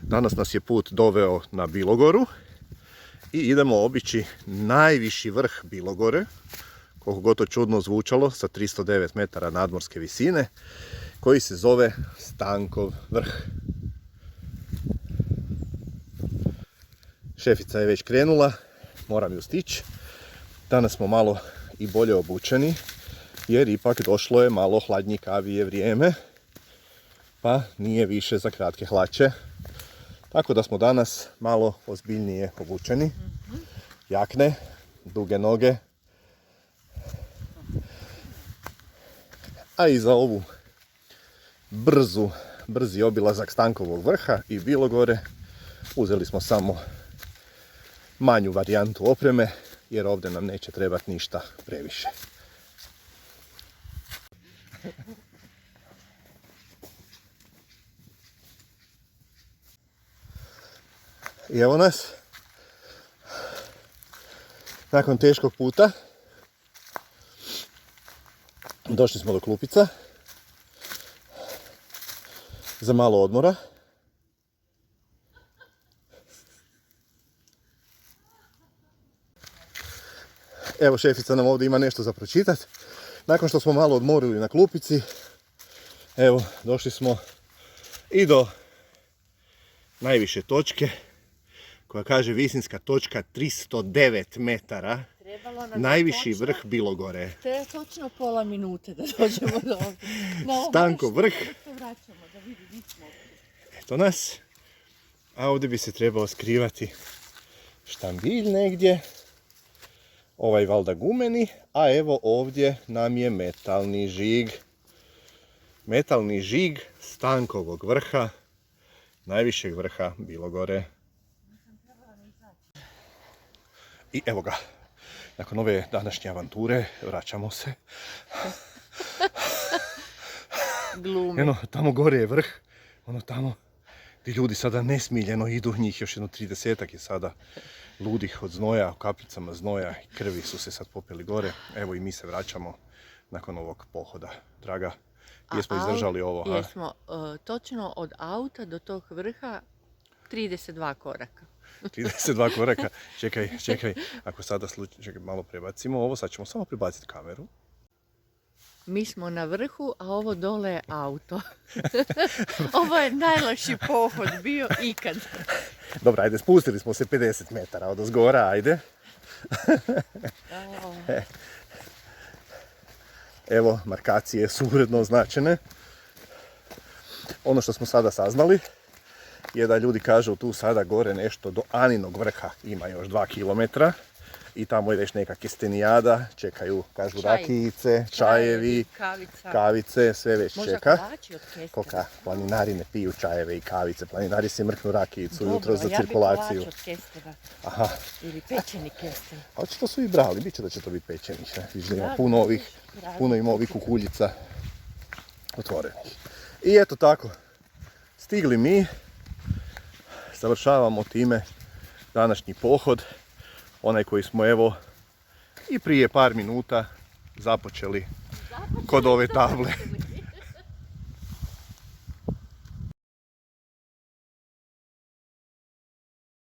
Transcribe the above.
Danas nas je put doveo na Bilogoru i idemo obići najviši vrh Bilogore, koliko god to čudno zvučalo, sa 309 metara nadmorske visine, koji se zove Stankov vrh. Šefica je već krenula, moram ju stići. Danas smo malo i bolje obučeni, jer ipak došlo je malo hladnjikavije vrijeme, pa nije više za kratke hlače. Tako da smo danas malo ozbiljnije obučeni. Jakne, duge noge. A i za ovu brzi obilazak Stankovog vrha i Bilogore uzeli smo samo manju varijantu opreme, jer ovdje nam neće trebati ništa previše. I evo nas, nakon teškog puta, došli smo do klupica za malo odmora. Evo, šefica nam ovdje ima nešto za pročitati. Nakon što smo malo odmorili na klupici, evo, došli smo i do najviše točke, koja kaže visinska točka 309 metara, najviši vrh Bilogore. To je točno pola minute da dođemo do ovdje. Stankov vrh. Eto nas. A ovdje bi se trebao skrivati štambilj negdje. Ovaj valjda gumeni, a evo ovdje nam je metalni žig. Metalni žig Stankovog vrha, najvišeg vrha Bilogore. I evo ga, nakon ove današnje avanture vraćamo se. Glumi. Eno, tamo gore je vrh, ono tamo gdje ljudi sada nesmiljeno idu, njih još jedno 30-ak je sada ludih od znoja, kapljicama znoja i krvi su se sad popeli gore. Evo i mi se vraćamo nakon ovog pohoda. Draga, jesmo izdržali ovo? Jesmo, točno od auta do tog vrha 32 koraka. 32 koraka. Čekaj, ako sada čekaj, malo prebacimo ovo, sad ćemo samo prebaciti kameru. Mi smo na vrhu, a ovo dole je auto. Ovo je najlakši pohod bio ikad. Dobro, ajde, spustili smo se 50 metara od ozgora, ajde. Evo, markacije su uredno označene. Ono što smo sada saznali je da ljudi kažu tu sada gore nešto do Aninog vrha ima još 2 kilometra i tamo je već neka kestenijada, čekaju, kažu rakijice, čajevi, kavice, sve već čeka. Koka, planinari ne piju čajeve i kavice, planinari se mrknu rakijicu jutro za cirkulaciju. Ja bih kolač od kestena. Aha. Ili pečeni kesten. A očito su i brali, bit će da će to biti pečeni. Viš da ima puno ima ovih kukuljica otvorenih. I eto tako, stigli mi, završavamo time današnji pohod, onaj koji smo evo i prije par minuta započeli kod ove table.